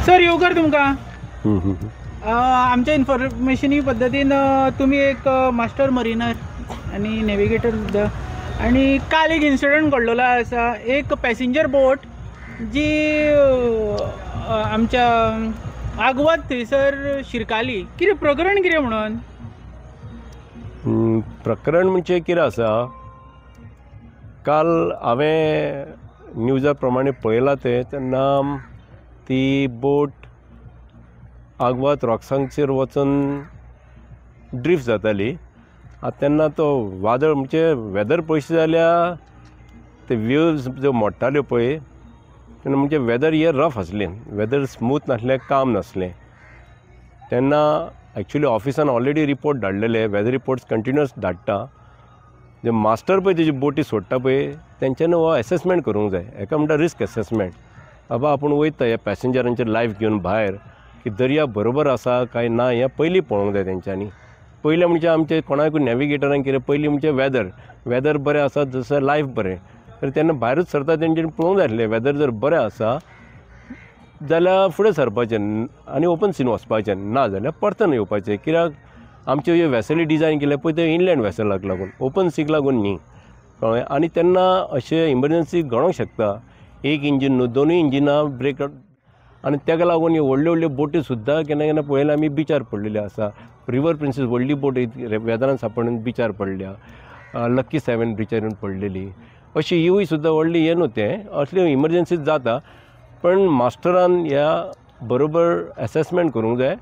Sir येवकार तुमकां हम्म, हम्म. आमच्या इन्फॉर्मेशनी पद्दतीन तुम्ही एक मास्टर मरिनर आणि नेविगेटर सुद्दां आणि काल एक इन्सिडंट घडलेलो आसा. एक पॅसेंजर बोट जी आमच्या आग्वाद थंयसर शिरकाली. कितें प्रकरण कितें म्हणून? प्रकरण म्हणजे कितें आसा, काल हांवें न्यूजा प्रमाणे पळयलां तेन्ना ती बोट आग्वाद रॉक्सांचेर वचून ड्रिफ्ट जाताली. तेन्ना तो वादळ म्हणजे वेदर पळयशी जाल्यार ते वेव्ज ज्यो मोडटाल्यो पळय तेन्ना म्हणजे वेदर हे रफ आसलें, वेदर स्मूथ नासलें, काम नासलें. तेन्ना एक्चुली ऑफिसान ऑलरेडी रिपोर्ट धाडलेले, वेदर रिपोर्ट्स कंटिन्युअस धाडटा. जे मास्टर पळय तेजी बोटी सोडटा पळय तेंच्यांनी हो एसेसमेंट करूंक जाय. हेका म्हणटा रिस्क एसेसमेंट. बाबा आपूण वयता ह्या पॅसेंजरांचें लायफ घेवन भायर की दर्या बरोबर आसा काय ना हें पयलीं पळोवंक जाय तेंच्यांनी. पयलें म्हणजे आमचे कोणाकूय नॅविगेटरांक कितें पयलीं म्हणजे वेदर बरें आसा जसं लायफ बरें. तर तेन्ना भायरूच सरता तेंच्यांनी पळोवंक जाय आसलें वेदर जर बरें आसा जाल्यार फुडें सरपाचें आनी ओपन सीन वचपाचें, ना जाल्यार परतून येवपाचें. कित्याक आमच्यो ह्यो वेसली डिजायन केल्या पळय ते इनलँड वेसलाक लागून, ओपन सीक लागून न्ही, कळ्ळें. आनी तेन्ना अशें इमर्जन्सी घडोंक शकता. एक इंजीन न्हू, दोनूय इंजिनां ब्रेक आनी तेका लागून ह्यो व्हडल्यो व्हडल्यो बोटी सुद्दां केन्ना केन्ना पळयल्या आमी बिचार पडलेल्यो आसा. रिवर प्रिन्सेस व्हडली बोट वेदरान सांपडून बिचार पडल्या, लक्की 7 बिचार येवन पडलेली. अशी हिवूय सुद्दां व्हडली हें न्हू तें, असल्यो इमर्जन्सीज जाता. पण मास्टरान ह्या बरोबर एसेसमेंट करूंक जाय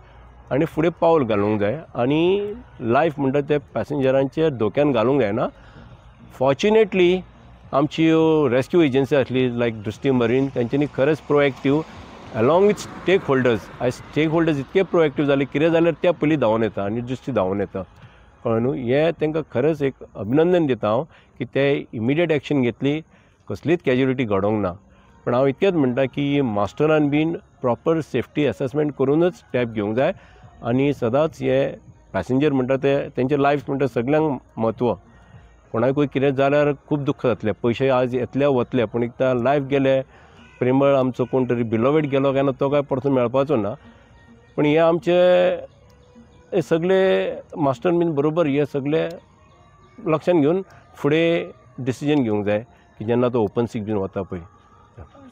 आनी फुडें पावल घालूंक जाय आनी लायफ म्हणटा ते पॅसेंजरांचे धोक्यान घालूंक जायना. फॉर्च्युनेटली आमची ह्यो रेस्क्यू एजन्सी आसली लायक दृश्टी मरीन, तेंच्यांनी खरेंच प्रोएक्टीव अलॉंग विथ स्टेक होल्डर्स. आयज स्टेक होल्डर्स इतके प्रोएक्टीव जाले, कितें जाल्यार त्या पयलीं धांवून येता आनी दृश्टी धांवून येता, कळ्ळें न्हू. हें तांकां खरेंच एक अभिनंदन दिता हांव की ते इमिडिएट एक्शन घेतली, कसलीच कॅज्युलिटी घडोवंक ना. पण हांव इतकेंच म्हणटा की मास्टरान बीन प्रॉपर सेफ्टी एसेसमेंट करूनच स्टेप घेवंक जाय आनी सदांच हे पॅसेंजर म्हणटा ते तेंचे लायफ म्हणटा सगळ्यांक म्हत्व. कोणाकूय कितें जाल्यार खूब दुख्ख जातलें. पयशे आज येतले वतले, पूण एकदां लायफ गेले, प्रेमळ आमचो कोण तरी बिलोवेड गेलो काय ना तो काय परतून मेळपाचो ना. पण हे आमचे सगळे मास्टर बीन बरोबर हे सगळे लक्षान घेवन फुडें डिसिजन घेवंक जाय की जेन्ना तो ओपन सीक बीन वता पळय.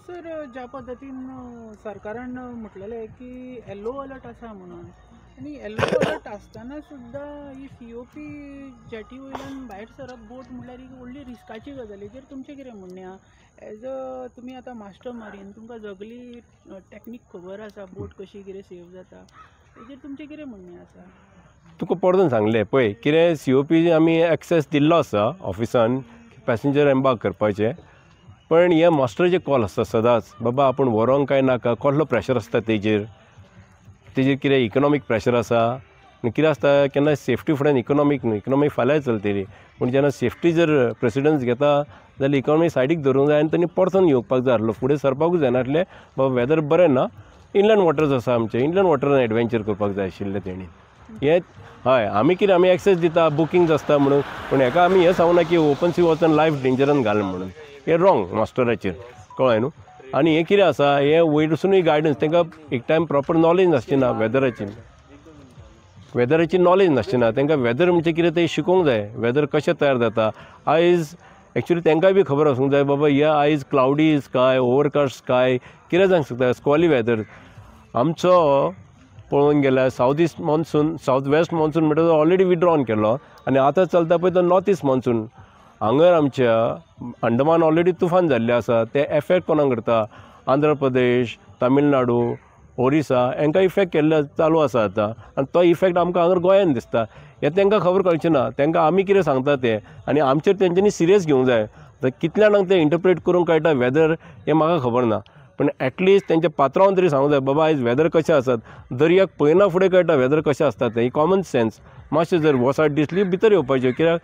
सर ज्या पद्दतीन सरकारान म्हटलेलें की येलो अलर्ट आसा म्हणून, आनी येलो अलर्ट आसतना सुद्दां ही COP जेटी वयल्यान भायर सरप बोट म्हटल्यार ही व्हडली रिस्काची गजाल. हेजेर तुमचें कितें म्हणणें आहा? एज तुमी आतां मास्टर मरीन, तुमकां सगळी टॅक्नीक खबर आसा, बोट कशी कितें सेव जाता, हेजेर तुमचें कितें म्हणणें आसा? तुका परतून सांगलें पळय, कितें COP आमी एक्सेस दिल्लो आसा ऑफिसान पॅसेंजर एम्बार्क करपाचें. पण हे मास्टराचे कॉल आसता सदांच, बाबा आपूण व्हरोंक काय नाका, कसलो प्रेशर आसता तेजेर कितें इकनॉमीक प्रेशर आसा आनी कितें आसता केन्ना सेफ्टी फुड्यान इकनॉमीक न्हू, इकनॉमी फाल्यां चलतली. पूण जेन्ना सेफ्टी जर प्रेसिडन्स घेता जाल्यार इकनॉमी सायडीक धरूंक जाय आनी तांणी परतून येवपाक जाय आसलो, फुडें सरपाकूच जायना आसलें. बाबा वेदर बरें ना, इनलँड वॉटर्स आसा आमचे, इनलँड वॉटरान एडवेंचर करपाक जाय आशिल्लें तेणी. हें हय, आमी कितें आमी एक्सेस दिता, बुकींग्स आसता म्हणून, पूण हेका आमी हें सांगूना की ओपन सी वचून लायफ डेंजरान घाल म्हणून. हें रॉंग मास्टराचेर, कळ्ळें न्हू. आनी हें कितें आसा, हें वयरसुनूय गायडन्स तांकां एक टायम प्रॉपर नॉलेज नासची ना वेदराची नॉलेज नासची ना. तांकां वेदर म्हणजे कितें तें शिकोवंक जाय, वेदर कशें तयार जाता. आयज एक्चुली तांकांय बी खबर आसूंक जाय, बाबा हें आयज क्लाउडी स्काय, ओवरकास्ट स्काय, कितें जावंक शकता, स्क्वॉली वेदर. आमचो पळोवंक गेल्यार south east monsoon, south west monsoon म्हणटा तो ऑलरेडी विड्रॉन केलो आनी आतां चलता पळय तो नॉर्थ ईस्ट मॉन्सून. हांगर आमच्या अंदमान ऑलरेडी तुफान जाल्ले आसा. ते एफेक्ट कोणाक करता? आंध्र प्रदेश, तामिळनाडू, ओरिसा हांकां इफेक्ट केल्ले चालू आसा आतां. आनी तो इफेक्ट आमकां हांगर गोंयान दिसता. हें तांकां खबर कळचें ना. तांकां आमी कितें सांगता तें आनी आमचेर तेंच्यांनी सिरियस घेवंक जाय. कितल्या जाणांक तें इंटरप्रेट करूंक कळटा वेदर हें म्हाका खबर ना, पण एटलिस्ट तेंच्या पात्रांवन तरी सांगूंक जाय, बाबा आयज वेदर कशें आसात. दर्याक पळयना फुडें कळटा वेदर कशें आसता तें. ही कॉमन सेन्स मातशें जर वोसाट दिसली भितर येवपाचें. कित्याक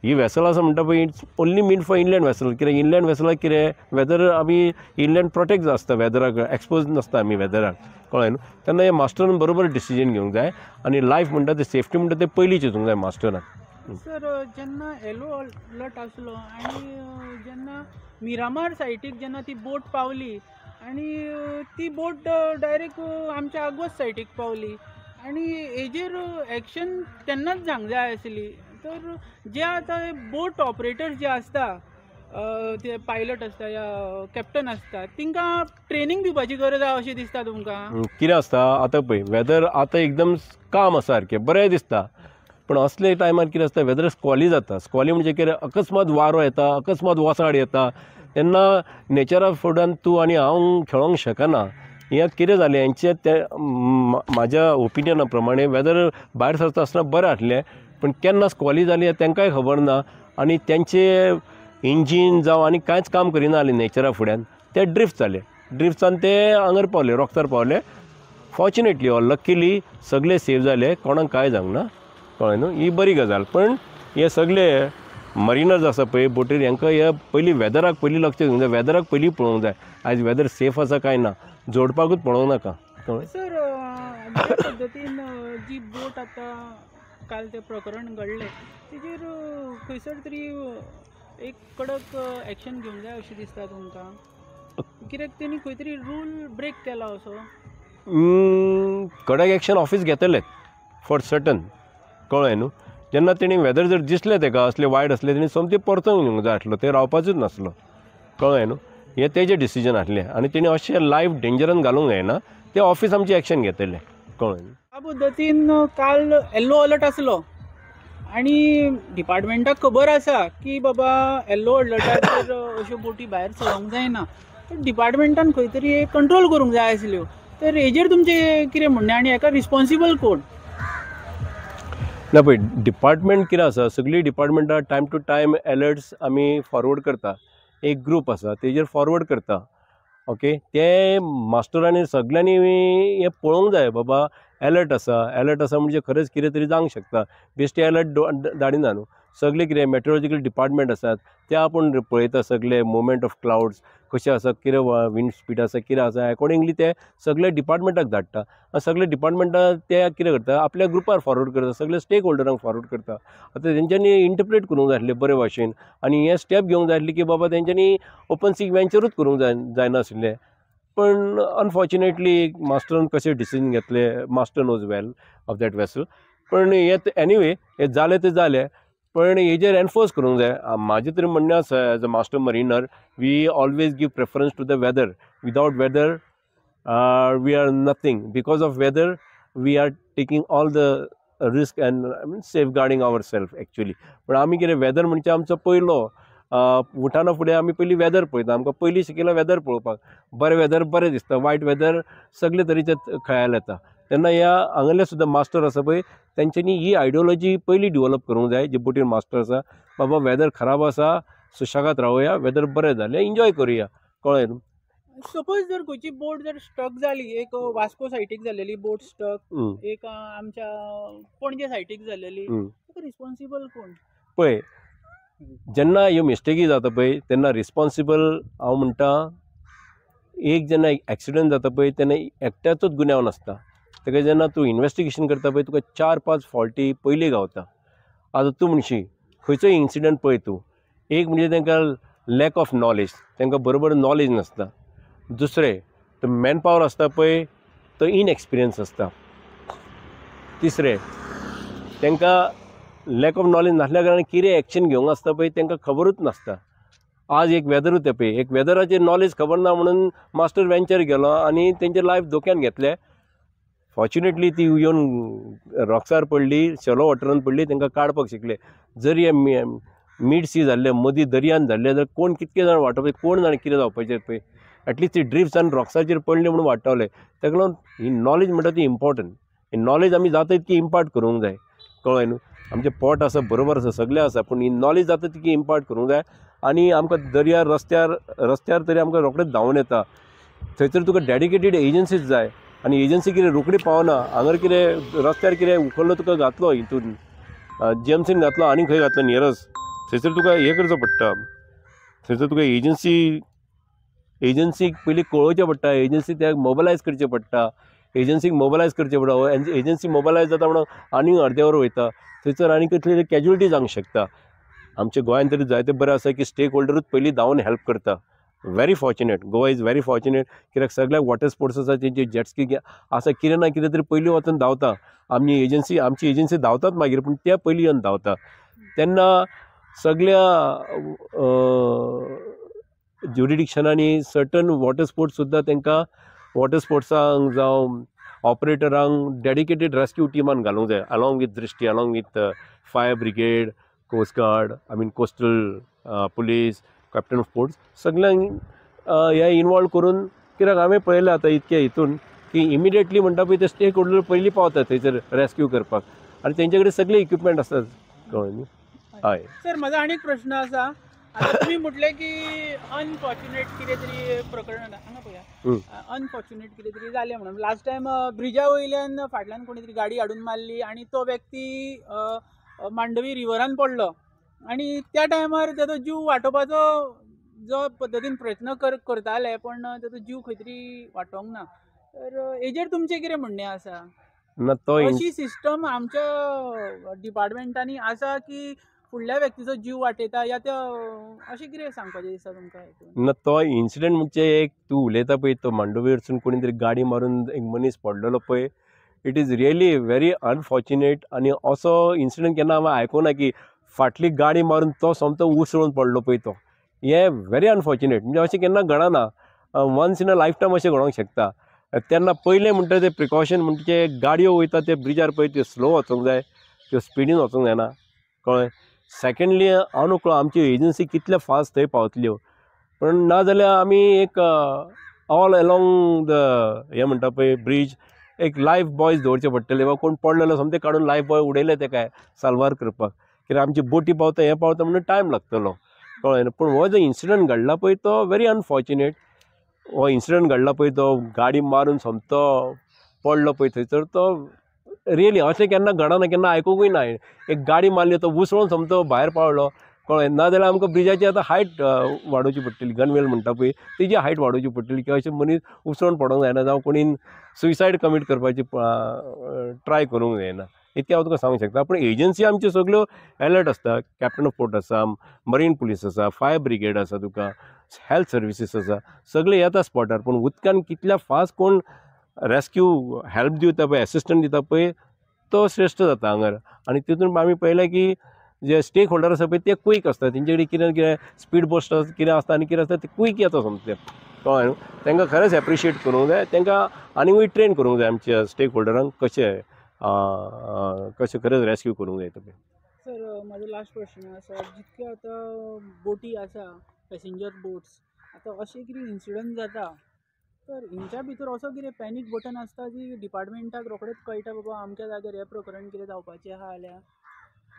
ही वेसल आसा म्हणटा पळय it's only mean for inland vessel. कित्याक इनलँड वेसलाक कितें वेदर आमी इनलँड प्रोटेक्ट आसता, वेदराक एक्सपोज नासता आमी वेदराक, कळ्ळें न्हू. तेन्ना हे मास्टरान बरोबर डिसिजन घेवंक जाय आनी लायफ म्हणटा ते सेफ्टी म्हणटा ते पयलीं चिंतूंक जाय मास्टरान. सर जेन्ना येलो अलर्ट आसलो आनी जेन्ना मिरामार सायटीक जेन्ना ती बोट पावली आणि ती बोट डायरेक्ट आमच्या आगवत सायटीक पावली आणि हेजेर एक्शन तेन्नाच जावंक जाय आसली. तर जे आतां बोट ऑपरेटर जे आसता, ते पायलट आसता या कॅप्टन आसता, तांकां ट्रेनिंग दिवपाची गरज आसा अशें दिसता तुमकां? कितें आसता आतां पळय वेदर आतां एकदम काम आसा सारकें बरें दिसता, पण असले टायमार कितें आसता वेदर स्कॉली जाता. स्कॉली म्हणजे कितें, अकस्मात वारो येता, अकस्मात वोसाड येता, तेन्ना नेचरा फुड्यान तूं आनी हांव खेळोंक शकना. हें कितें जालें हेंचें तें म्हाज्या ओपिनियना प्रमाणे वेदर भायर सरता आसतना बरें आसलें, पण केन्ना स्कॉली जाली हें तांकांय खबर ना आनी तेंचे इंजीन जावं आनी कांयच काम करिना जालें नेचरा फुड्यान. ते ड्रिफ्ट जाले, ड्रिफ्टान ते हांगर पावले, रॉक्सार पावले. फॉर्च्युनेटली ऑर लकीली सगळे सेव जाले, कोणाक कांय जावंक ना. कळ्ळें न्हू, ही बरी गजाल. पण हे सगळे मरिनर्स आसा पळय बोटीर, हांकां हे पयलीं वेदराक पयलीं लक्ष दिवंक जाय, वेदराक पयलीं पळोवंक जाय आयज वेदर सेफ आसा काय ना, जोडपाकूच पळोवंक नाका. कळ्ळें? सर, ज्या पद्दतीन जी बोट आतां काल तें प्रकरण घडलें तेजेर खंयसर तरी एक कडक एक्शन घेवंक जाय अशें दिसता तुमकां? कित्याक तेणी खंय तरी रूल ब्रेक केला असो. कडक एक्शन ऑफीस घेतले फॉर सर्टन. कळ्ळें न्हू, जेन्ना तेणी वेदर जर दिसलें ताका असलें वायट आसलें, तेणी सोमतें परतूंक दिवंक जाय आसलो, ते रावपाचूच नासलो. कळ्ळें न्हू, हें तेजें डिसिजन आसलें आनी तेणी अशें लायफ डेंजरान घालूंक जायना. ते ऑफीस आमची एक्शन घेतलें. कळ्ळें न्हू. ह्या पद्दतीन काल येल्लो अलर्ट आसलो आणि डिपार्टमेंटाक खबर आसा की बाबा येल्लो अलर्टाचेर अश्यो बोटी भायर सरोंक जायना, तर डिपार्टमेंटान खंय तरी कंट्रोल करूंक जाय आसल्यो. तर हेजेर तुमचें कितें म्हणणें आनी हेका रिस्पॉन्सिबल कोण? ना पळय, डिपार्टमेंट कितें आसा, सगळीं डिपार्टमेंटां टायम टू टायम अलर्ट्स आमी फॉरवर्ड करता. एक ग्रूप आसा तेजेर फॉरवर्ड करता. ओके, ते मास्टरांनी सगळ्यांनी हें पळोवंक जाय बाबा अलर्ट आसा म्हणजे खरेंच कितें तरी जावंक शकता. बेश्टे अलर्ट धाडिना न्हू. सगळे कितें मेट्रोलॉजिकल डिपार्टमेंट आसात ते आपूण पळयता, सगळे मुवमेंट ऑफ क्लाउड्स कशें आसा, कितें विंड स्पीड आसा, कितें आसा, अकॉर्डिंगली ते सगळे डिपार्टमेंटाक धाडटा. आनी सगळे डिपार्टमेंटा ते कितें करता, आपल्या ग्रुपार फॉरवर्ड करता, सगळे स्टेक होल्डरांक फॉरवर्ड करता. आतां तेंच्यांनी इंटरप्रेट करूंक जाय आसलें बरे भाशेन आनी हे स्टेप घेवंक जाय आसलें की बाबा तेंच्यांनी ओपन सी वेंचरूच करूंक जायनासलें. पण अनफॉर्च्युनेटली मास्टरान कशें डिसिजन घेतलें, master knows well of that vessel. पण हे एनिवे हे जालें ते जालें, पण हेजेर एनफोर्स करूंक जाय. म्हाजें तरी म्हणणें आसा as a master mariner, we always give preference to the weather. Without weather we are nothing. Because of weather we are taking all the risk and safeguarding our self actually. पण आमी कितें weather म्हणजे आमचो पयलो उठाना फुडें आमी पयलीं वेदर पळयता. आमकां पयलीं शिकयलां वेदर पळोवपाक. बरें वेदर बरें दिसता, वायट वेदर सगळे तरेचे खयाल येता. तेन्ना ह्या हांगले सुद्दां मास्टर आसा पळय तेंच्यांनी ही आयडियोलॉजी पयलीं डिवेलप करूंक जाय. जे बोटीर मास्टर आसा, बाबा वेदर खराब आसा, सुशेगाद रावया, वेदर बरें जालें, एन्जॉय करुया. कळ्ळें न्हू. सपोज जर खंयची बोट जर स्टक जाली, एक वास्को सायटीक जालेली बोट स्टक, एक आमच्या पणजे सायटीक जालेली, रिस्पॉन्सिबल कोण? पळय, जेन्ना ह्यो मिस्टेकी जाता पळय तेन्ना रिस्पॉन्सिबल हांव म्हणटा, एक जेन्ना एक्सिडंट जाता पळय तेन्ना एकट्याचोच गुन्यांव नासता. ताका जेन्ना तूं इन्वेस्टिगेशन करता पळय तुका 4-5 फावटी पयलीं गावता. आतां तूं म्हणशी खंयचोय इन्सिडंट पळय तूं, एक म्हणजे तांकां लॅक ऑफ नॉलेज, तांकां बरोबर नॉलेज नासता. दुसरें तो मॅन पावर आसता पळय तो इनएक्सपिरियन्स आसता. तिसरें तांकां लॅक ऑफ नॉलेज नासल्या कारणान कितें एक्शन घेवंक आसता पळय तांकां खबरूच नासता. आज एक वेदरूच येता पळय, एक वेदराचेर नॉलेज खबर ना म्हणून मास्टर वेंचर गेलो आनी तेंचें लायफ धोक्यान घेतलें. फॉर्च्युनेटली ती येवन रॉक्सार पडली, शॅलो वॉटरान पडली, तांकां काडपाक शिकले. जर हे मिड सी जाल्लें, मदीं दर्यान जाल्लें जाल्यार कोण कितके जाण वांटप, कोण जाण कितें जावपाचें पळय. एटलिस्ट ती ड्रिफ्ट्स आनी रॉक्साचेर पडले म्हणून वाडटावले. ताका लागून ही नॉलेज म्हणटा ती इम्पॉर्टंट. ही नॉलेज आमी जाता तितकी इम्पार्ट करूंक जाय. कळ्ळें न्हू. आमचें पोट आसा, बरोबर आसा, सगळें आसा, पूण ही नॉलेज जाता तितकी इम्पार्ट करूंक जाय. आनी आमकां दर्यार रस्त्यार तरी आमकां रोखडेंच धांवून येता. थंयसर तुका डेडिकेटेड एजन्सीज जाय आनी एजन्सी कितें रोखडी पावना. हांगर कितें रस्त्यार कितें उखल्लो तुका घातलो हितून जीएमसीन घातलो आनी खंय घातलो नियरस, थंयसर तुका हें करचो पडटा. थंयसर तुका एजन्सीक पयलीं कळोवचें पडटा, एजन्सी त्याक मोबिलायज करचें पडटा, एजन्सीक मोबिलायज करचें पडटा. एजन्सी मोबिलायज जाता म्हणून आनीक अर्दे वर वयता. थंयसर आनी कसली कॅज्युअलिटी जावंक शकता. आमच्या गोंयांत तरी जायते बरें आसा की स्टेक होल्डरूच पयलीं धांवन हेल्प करता. Very fortunate. Goa is very fortunate. कित्याक सगळ्याक वॉटर स्पोर्ट्स आसा तेंचे जेटस्की आसा, कितें ना कितें तरी पयलीं वचून धांवता. आमची एजन्सी धांवतात मागीर, पूण ते पयलीं येवन धांवता. तेन्ना सगळ्या ज्युरिडिक्शनांनी सर्टन वॉटर स्पोर्ट्स सुद्दां तांकां वॉटर स्पोर्ट्सांक जावं ऑपरेटरांक डेडिकेटेड रेस्क्यू टिमान घालूंक जाय, along with Drishti, along with fire brigade, coast guard, coastal police, captain of ports, सगळ्यांक हे इनवॉल्व करून. कित्याक हांवें पळयलें आतां इतके हितून की इमिडिएटली म्हणटा पळय ते स्टेक होल्डर पयलीं पावतात थंयसर रेस्क्यू करपाक, आनी तेंचे कडेन सगळे इक्विपमेंट आसतात. कळ्ळें न्ही? हय सर, म्हाजो आनी एक प्रश्न आसा. आतां तुमी म्हटलें की अनफॉर्च्युनेट कितें तरी प्रकरण हांगा पळया, अनफॉर्च्युनेट कितें तरी जालें म्हणून. लास्ट टायम ब्रिजा वयल्यान फाटल्यान कोणी तरी गाडी हाडून मारली आनी तो व्यक्ती मांडवी रिवरान पडलो, आनी त्या टायमार ताचो जीव वाटोवपाचो जो पद्दतीन प्रयत्न करताले, पण ताचो जीव खंय तरी वाटोंक ना. तर हेजेर तुमचें कितें म्हणणें आसा? ना तो अशी सिस्टम आमच्या डिपार्टमेंटांनी आसा की फुडल्या व्यक्तीचो जीव वाटयता, या त्या अशें कितें सांगपाचें दिसता तुमकां? ना तो इन्सिडेंट म्हणजे एक तूं उलयता पळय तो मांडवी वचून कोणी तरी गाडी मारून एक मनीस पडलेलो पळय, it is really very unfortunate. आनी असो इन्सिडेंट केन्ना हांवें आयकूं ना की फाटली गाडी मारून तो सोमतो उसळून पडलो पळय तो. हें व्हेरी अनफॉर्च्युनेट. म्हणजे अशें केन्ना घडना, once in a lifetime अशें घडोंक शकता. तेन्ना पयलें म्हणटा ते प्रिकॉशन म्हणजे गाडयो वयता ते ब्रिजार पळय त्यो स्लो वचूंक जाय, त्यो स्पिडीन वचूंक जायना. कळ्ळें? सेकेंडली हांव नकळो आमची एजन्सी कितले फास्ट थंय पावतल्यो, पण नाजाल्यार आमी एक ऑल अलोंग द हें म्हणटा पळय ब्रीज एक लायफ बॉयज दवरचे पडटले, वा कोण पडलेलो समते काडून लायफ बॉय उडयले तेका साल्वार करपाक. कित्याक आमची बोटी पावता हें पावता म्हणून टायम लागतलो. कळ्ळें? पूण हो जो इन्सिडंट घडला पळय तो व्हेरी अनफॉर्च्युनेट. हो इन्सिडंट घडला पळय तो गाडी मारून सोमतो पडलो पळय थंयसर, तो रियली अशें केन्ना घडना, केन्ना आयकूंकूय ना. एक गाडी मारली तो उसळून सोमतो भायर पावलो. कळ्ळें? नाजाल्यार आमकां ब्रिजाची आतां हायट वाडोवची पडटली, गनवेल म्हणटा पळय तेजी हायट वाडोवची पडटली, की अशें मनीस उसळून पडोंक जायना, जावं कोणीन सुसायड कमीट करपाची ट्राय करूंक जायना. इतकें हांव तुका सांगूंक शकता. पूण एजन्सी आमच्यो सगळ्यो अलर्ट आसता. कॅप्टन ऑफ पोर्ट आसा, मरीन पुलीस आसा, फायर ब्रिगेड आसा, तुका हेल्थ सर्विसीस आसा, सगळे येता स्पॉटार. पूण उदकान कितल्या फास्ट कोण रेस्क्यू हेल्प दिता पळय, एसिस्टंट दिता पळय, तो श्रेश्ठ जाता हांगार. आनी तितून आमी पळयलें की जे स्टेक होल्डर आसा पळय ते क्वीक आसता, तेंचे कडेन कितें कितें स्पीड बोस्ट कितें आसता आनी कितें आसता ते क्वीक येता सोमते. कळ्ळें न्हू? तांकां खरेंच एप्रिशिएट करूंक जाय, तांकां आनीकूय ट्रेन करूंक जाय आमच्या स्टेक होल्डरांक कशें खरेंच रेस्क्यू करूंक जाय पळय. सर, म्हाजो लास्ट प्रश्न आसा. जितके आतां बोटी आसा, पॅसेंजर बोट्स, आतां अशें कितें इन्सिडंट जाता, तर हेंच्या भितर असो कितें पॅनीक बटन आसता जी डिपार्टमेंटाक रोखडेंच कळटा बाबा अमक्या जाग्यार हें प्रकरण कितें जावपाचें आहा जाल्यार?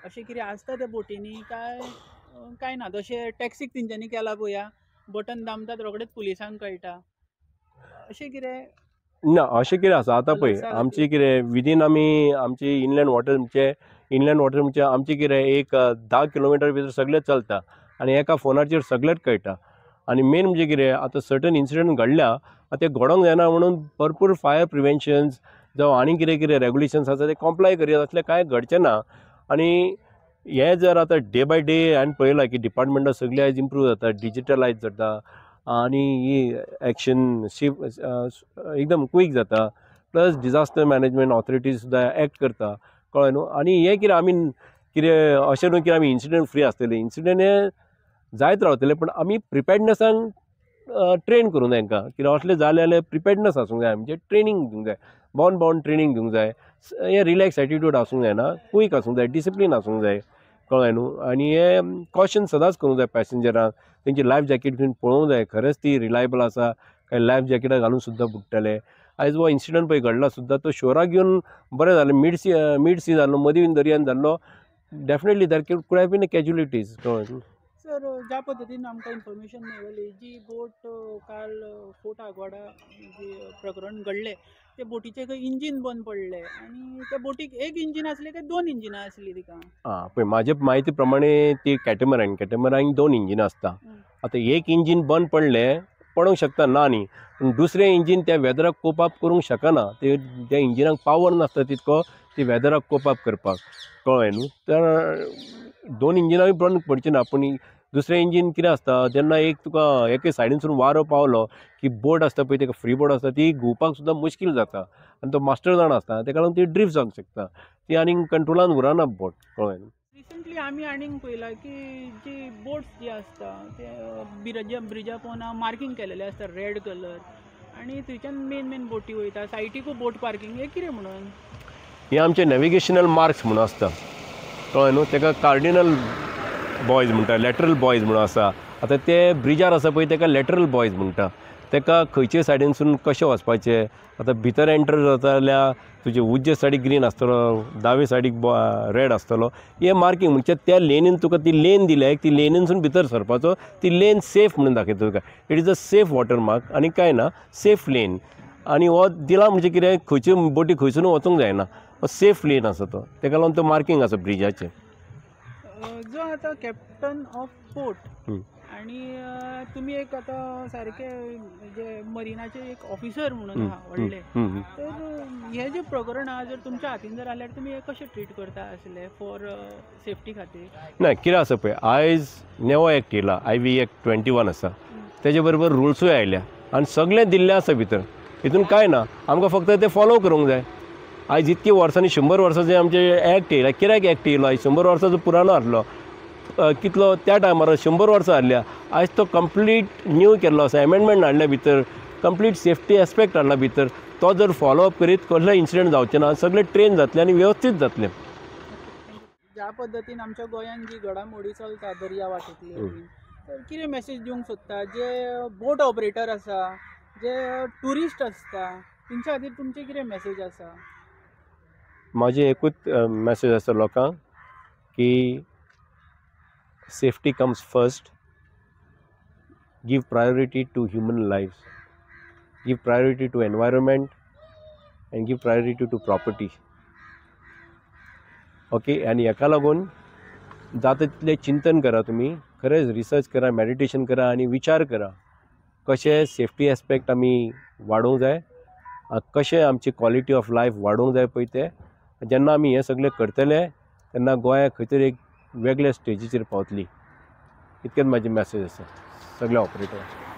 अशें कितें आसता त्या बोटींनी काय ना? जशें टॅक्सीक तेंच्यांनी केला पळया, बटन दामतात रोखडेंच पुलिसांक कळटा, अशें कितें? ना, अशें कितें आसा आतां पळय आमची कितें विदीन आमची इनलँड वॉटर म्हणजे आमची कितें एक 10 किलोमिटर भितर सगळें चलता आनी एका फोनाचेर सगळेंच कळटा. आनी मेन म्हणजे कितें आतां सर्टन इन्सिडंट घडल्या ते घडोंक जायना म्हणून भरपूर फायर प्रिवेन्शन्स जावं आनी कितें कितें रेगुलेशन्स आसा ते कॉम्प्लाय करीत असलें कांय घडचें ना. आनी हें जर आतां डे बाय डे हांवें पळयलां की डिपार्टमेंटां सगळी आयज इम्प्रूव जाता, डिजिटलायज जाता आनी ही एक्शन एकदम क्वीक जाता. प्लस डिजास्टर मॅनेजमेंट ऑथॉरिटीज सुद्दां एक्ट करता. कळ्ळें न्हू? आनी हें कितें आमी कितें अशें न्हू की आमी इन्सिडंट फ्री आसतले, इन्सिडंट हे जायत रावतले, पूण आमी प्रिपेर्डनसांक ट्रेन करूं जाय तांकां. कितें असलें जालें जाल्यार प्रिपेर्डनस आसूंक जाय, म्हणजे ट्रेनींग दिवंक जाय, बावन ट्रेनींग दिवंक जाय. हें रिलॅक्स एटिट्यूड आसूंक जायना, क्वीक आसूंक जाय, डिसिप्लीन आसूंक जाय. कळ्ळें न्हू? आनी हें कॉशन सदांच करूंक जाय पॅसेंजरांक. तेंची लायफ जॅकेट बीन पळोवंक जाय खरेंच ती रिलायबल आसा काय, लायफ जॅकेटां घालून सुद्दां बुडटले. आयज हो इन्सिडंट पळय घडला सुद्दां तो शोराक घेवन बरें जालें. मिड सी जाल्लो, मदीं दर्यान जाल्लो, definitely there could have been casualties. कळ्ळें न्हू? सर, ज्या पद्दतीन आमकां इन्फॉर्मेशन मेळ्ळी, जी बोट काल फोर्ट आगवाडा जी प्रकरण घडलें, ते बोटीचें खंय इंजीन बंद पडलें आनी त्या बोटीक एक इंजीन आसलें काय 2 इंजिनां आसलीं तिका? पळय म्हाजे म्हायती प्रमाणे ती कॅटेमरांक 2 इंजिनां आसता. आतां एक इंजीन बंद पडोंक शकता ना न्ही, पूण दुसरें इंजीन त्या वेदराक कोप अप करूंक शकना. त्या इंजिनाक पावर नासता तितको ती वेदराक कोप अप करपाक. कळ्ळें न्हू? तर 2 इंजिनांय बंद पडची ना, पूण दुसरें इंजीन कितें आसता, जेन्ना एक तुका एके सायडीनसून वारो पावलो की बोट आसता पळय, ताका फ्री बोट आसता ती घुंवपाक सुद्दां मुश्कील जाता आनी तो मास्टर जाण आसता, ताका लागून ती ड्रिफ्ट जावंक शकता, ती आनीक कंट्रोलान उरना बोट, कळ्ळें न्ही. रिसंटली आमी आनीक पळयलां की जी बोट्स जी आसता ते ब्रिजा पोवना मार्कींग केलेले आसता रेड कलर, आनी थंयच्यान मेन बोटी वयता, सायटीकूय बोट पार्किंग, हे कितें म्हणून? हे आमचे नॅविगेशनल मार्क्स म्हणून आसता, कळ्ळें न्हू. ताका कार्डिनल बॉयज म्हणटा, लॅटरल बॉयज म्हणून आसा. आतां ते ब्रिजार आसा पळय ताका लॅटरल बॉयज म्हणटा. ताका खंयचे सायडीनसून कशें वचपाचें, आतां भितर एंटर जाता जाल्यार तुजे उजवे सायडीक ग्रीन आसतलो, दावे सायडीक रेड आसतलो, हे मार्कींग म्हणजे त्या लेनीन तुका ती लेन दिल्या, ती लेनीनसून भितर सरपाचो, ती लेन सेफ म्हणून दाखयता तुका. It is a safe water mark आनी कांय ना, सेफ लेन. आनी हो दिला म्हणजे कितें, खंयच्यो बोटी खंयसून वचूंक जायना, सेफ लेन आसा तो, ताका लागून तो मार्कींग आसा ब्रिजाचें. जो आता कॅप्टन ऑफ पोर्ट आणि तुम्ही एक आता सारखे जे मरिनाचे एक ऑफिसर म्हणून आहा व्हडले, तर हे जे प्रकरण आहा जर तुमच्या हातीन जर आल्यार तुम्ही हे कशें ट्रीट करता आसले फॉर सेफ्टी खातीर? ना कितें आसा पळय, आयज नेवो एक्ट येयला, IV Act 21 आसा, तेजे बरोबर रुल्सूय आयल्या आनी सगळें दिल्लें आसा भितर, हितून कांय ना, आमकां फक्त ते फॉलो करूंक जाय. आयज इतकी वर्सांनी 100 वर्सांचे आमचे एक्ट येयला, कित्याक एक्ट येयलो, आयज 100 वर्सांचो पुराणो आसलो, कितलो त्या टायमार 100 वर्सां आसल्या, आयज तो कंप्लीट न्यू केल्लो आसा, एमेंडमेंट हाडल्या भितर, कंप्लीट सेफ्टी एस्पेक्ट हाडला भितर. तो जर फॉलो अप करीत कसलें इन्सिडंट जावचें ना, सगळें ट्रेन जातलें आनी वेवस्थीत जातलें. ज्या पद्दतीन आमच्या गोंयांत जी घडामोडी चलता दर्या वाटेंतली, तर कितें मेसेज दिवंक सोदता जे बोट ऑपरेटर आसा, जे ट्युरिस्ट आसता, तेंच्या खातीर तुमची कितें मेसेज आसा? म्हाजें एकूच मेसेज आसा लोकांक की safety comes first, give priority to human life, give priority to environment and give priority to property. Okay, आनी हेका लागून जाता तितलें चिंतन करा, तुमी खरेंच रिसर्च करा, मॅडिटेशन करा आनी विचार करा कशें सेफ्टी एस्पेक्ट आमी वाडोवंक जाय, कशें आमची क्वॉलिटी ऑफ लायफ वाडोवंक जाय पळय तें. जेन्ना आमी हें सगळें करतले तेन्ना गोंया खंय तरी एक वेगळ्या स्टेजीचेर पावतली. इतकेंच म्हाजें मॅसेज आसा सगळ्या ऑपरेटरांक.